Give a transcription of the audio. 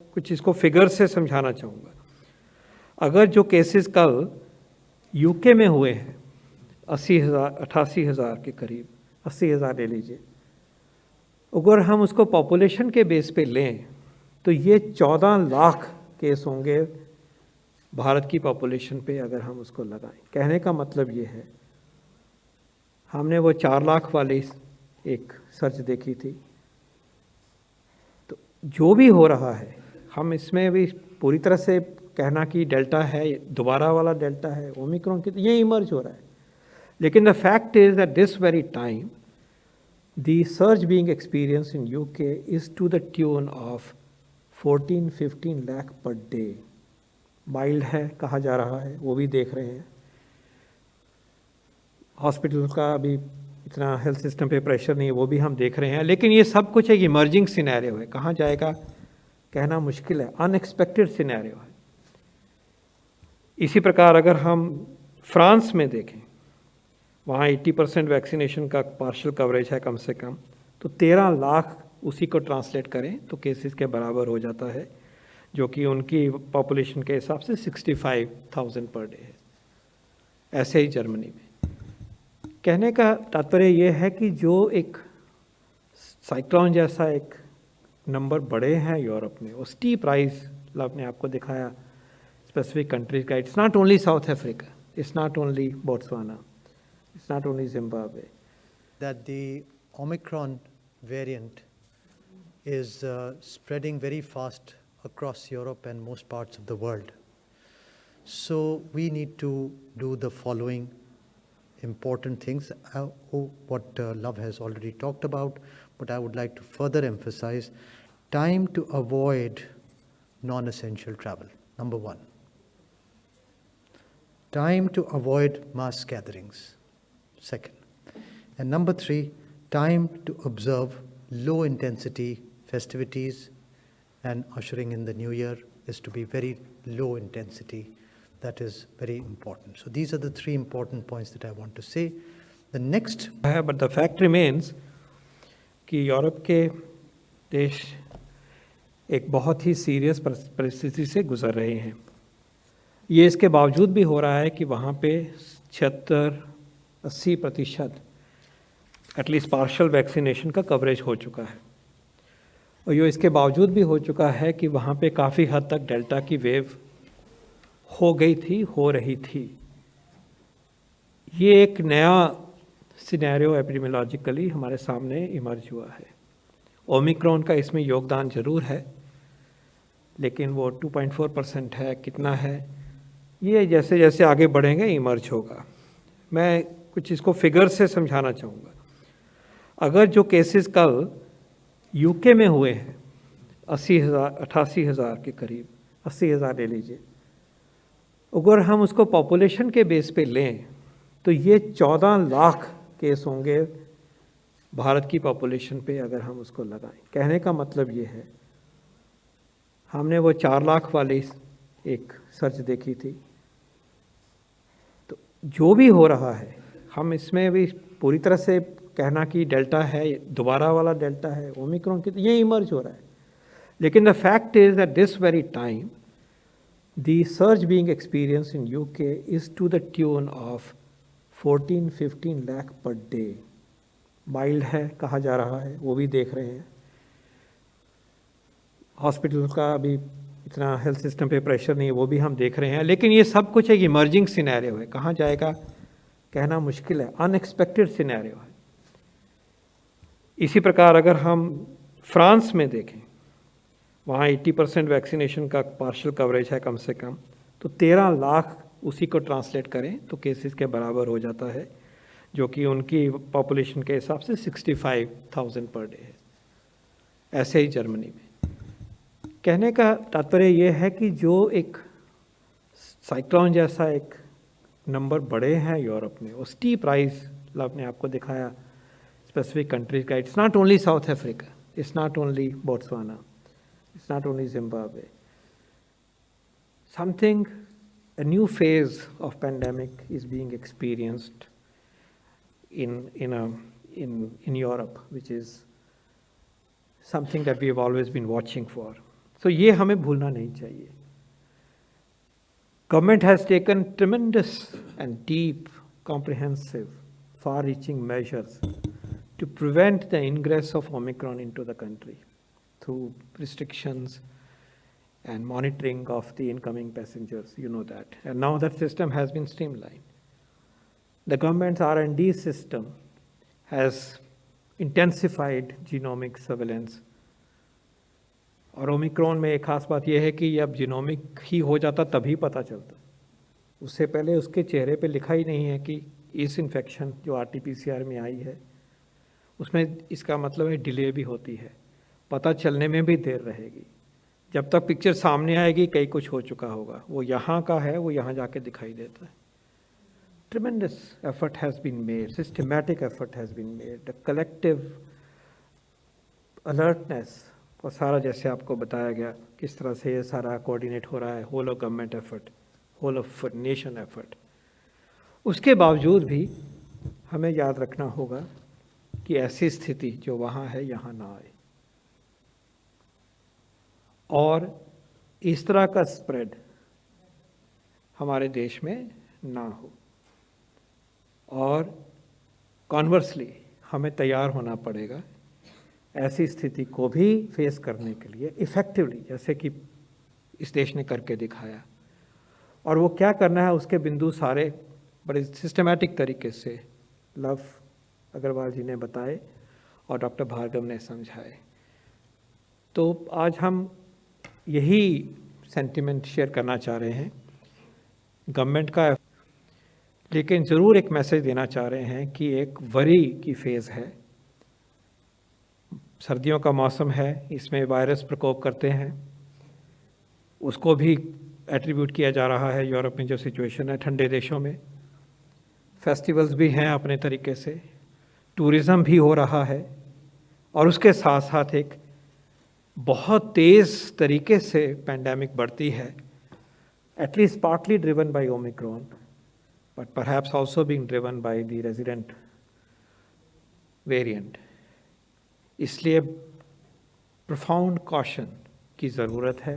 कुछ इसको फिगर से समझाना चाहूँगा। अगर जो केसेस कल यूके में हुए हैं 80,000 88,000 के करीब, 80,000 ले लीजिए, अगर हम उसको पॉपुलेशन के बेस पे लें तो ये 14 लाख केस होंगे भारत की पॉपुलेशन पे अगर हम उसको लगाएं। कहने का मतलब ये है, हमने वो 4 लाख वाली एक सर्च देखी थी, तो जो भी हो रहा है हम इसमें भी पूरी तरह से कहना कि डेल्टा है, दोबारा वाला डेल्टा है, ओमिक्रॉन की, ये इमर्ज हो रहा है। लेकिन the fact is that this very time the surge being experienced in UK is to the tune of 14-15 lakh per day. Mild है कहा जा रहा है, वो भी देख रहे हैं। हॉस्पिटल का अभी इतना हेल्थ सिस्टम पे प्रेशर नहीं है, वो भी हम देख रहे हैं। लेकिन ये सब कुछ एक इमर्जिंग सिनेरियो है, कहाँ जाएगा कहना मुश्किल है, अनएक्सपेक्टेड सिनेरियो है। इसी प्रकार अगर हम फ्रांस में देखें, वहाँ 80% वैक्सीनेशन का पार्शियल कवरेज है कम से कम, तो 13 लाख उसी को ट्रांसलेट करें तो केसेस के बराबर हो जाता है, जो कि उनकी पॉपुलेशन के हिसाब से 65,000 पर डे है। ऐसे ही जर्मनी में। कहने का तात्पर्य यह है कि जो एक साइक्लोन जैसा एक नंबर बढ़े हैं यूरोप में, वो स्टीप राइज आपने आपको दिखाया स्पेसिफिक कंट्रीज का। It's not only south Africa, it's not only Botswana, it's not only Zimbabwe. That the Omicron variant is spreading very fast across Europe and most parts of the world. So we need to do the following important things, what Love has already talked about, but I would like to further emphasize: time to avoid non-essential travel, number one. Time to avoid mass gatherings, second. And number three, time to observe low intensity festivities, and ushering in the new year is to be very low intensity. That is very important. So these are the three important points that I want to say. The next, but the fact remains कि Europe के देश एक बहुत ही serious परिस्थिति से गुजर रहे हैं। ये इसके बावजूद भी हो रहा है कि वहाँ पे 76-80% एटलीस्ट पार्शियल वैक्सीनेशन का कवरेज हो चुका है। और ये इसके बावजूद भी हो चुका है कि वहाँ पे काफ़ी हद तक डेल्टा की वेव हो गई थी, हो रही थी। ये एक नया सिनेरियो एपिडेमियोलॉजिकली हमारे सामने इमर्ज हुआ है। ओमिक्रॉन का इसमें योगदान ज़रूर है, लेकिन वो 2.4% है, कितना है ये जैसे जैसे आगे बढ़ेंगे इमर्ज होगा। मैं कुछ इसको फिगर से समझाना चाहूँगा। अगर जो केसेस कल यूके में हुए हैं 88,000 के करीब, 80,000 ले लीजिए, अगर हम उसको पॉपुलेशन के बेस पे लें तो ये 14 लाख केस होंगे भारत की पॉपुलेशन पे अगर हम उसको लगाएं। कहने का मतलब ये है, हमने वो 4 लाख वाली एक सर्च देखी थी, तो जो भी हो रहा है हम इसमें भी पूरी तरह से कहना कि डेल्टा है, दोबारा वाला डेल्टा है, ओमिक्रॉन की, ये इमर्ज हो रहा है। लेकिन the fact is that this very time the surge being experienced in UK is to the tune of 14-15 lakh per day. Mild है कहा जा रहा है, वो भी देख रहे हैं। हॉस्पिटल का अभी इतना हेल्थ सिस्टम पे प्रेशर नहीं है, वो भी हम देख रहे हैं। लेकिन ये सब कुछ एक इमर्जिंग सिनेरियो है, कहाँ जाएगा कहना मुश्किल है, अनएक्सपेक्टेड सिनेरियो है। इसी प्रकार अगर हम फ्रांस में देखें, वहाँ 80% वैक्सीनेशन का पार्शियल कवरेज है कम से कम, तो 13 लाख उसी को ट्रांसलेट करें तो केसेस के बराबर हो जाता है, जो कि उनकी पॉपुलेशन के हिसाब से 65,000 पर डे है। ऐसे ही जर्मनी में। कहने का तात्पर्य यह है कि जो एक साइक्लोन जैसा एक नंबर बढ़े हैं यूरोप में, वो स्टीप राइज आपने आपको दिखाया स्पेसिफिक कंट्रीज का। It's not only south Africa, it's not only Botswana, it's not only Zimbabwe. A new phase of pandemic is being experienced in Europe, which is something that we have always been watching for. सो ये हमें भूलना नहीं चाहिए. Government has taken tremendous and deep, comprehensive, far-reaching measures to prevent the ingress of Omicron into the country through restrictions and monitoring of the incoming passengers. You know that. And now that system has been streamlined. The government's R&D system has intensified genomic surveillance. और Omicron में एक खास बात यह है कि अब genomic ही हो जाता तभी पता चलता. उससे पहले उसके चेहरे पे लिखा ही नहीं है कि इस इन्फेक्शन जो RT-PCR में आई है उसमें इसका मतलब है डिले भी होती है, पता चलने में भी देर रहेगी. जब तक पिक्चर सामने आएगी कहीं कुछ हो चुका होगा. वो यहाँ का है, वो यहाँ जाके दिखाई देता है. Tremendous effort has been made, systematic effort has been made, the collective alertness और सारा जैसे आपको बताया गया किस तरह से ये सारा कोऑर्डिनेट हो रहा है, whole of government effort, whole of nation effort. उसके बावजूद भी हमें याद रखना होगा कि ऐसी स्थिति जो वहाँ है यहाँ ना आए और इस तरह का स्प्रेड हमारे देश में ना हो. और कॉन्वर्सली हमें तैयार होना पड़ेगा ऐसी स्थिति को भी फेस करने के लिए इफ़ेक्टिवली, जैसे कि इस देश ने करके दिखाया. और वो क्या करना है उसके बिंदु सारे बड़े सिस्टमैटिक तरीके से लव अग्रवाल जी ने बताए और डॉक्टर भार्गव ने समझाए. तो आज हम यही सेंटिमेंट शेयर करना चाह रहे हैं गवर्नमेंट का, लेकिन ज़रूर एक मैसेज देना चाह रहे हैं कि एक वरी की फेज़ है. सर्दियों का मौसम है, इसमें वायरस प्रकोप करते हैं, उसको भी एट्रीब्यूट किया जा रहा है यूरोप में जो सिचुएशन है, ठंडे देशों में. फेस्टिवल्स भी हैं अपने तरीके से, टूरिज़्म भी हो रहा है और उसके साथ साथ एक बहुत तेज़ तरीके से पैंडेमिक बढ़ती है, at least partly driven by Omicron but perhaps also being driven by the resident variant. इसलिए profound caution की ज़रूरत है.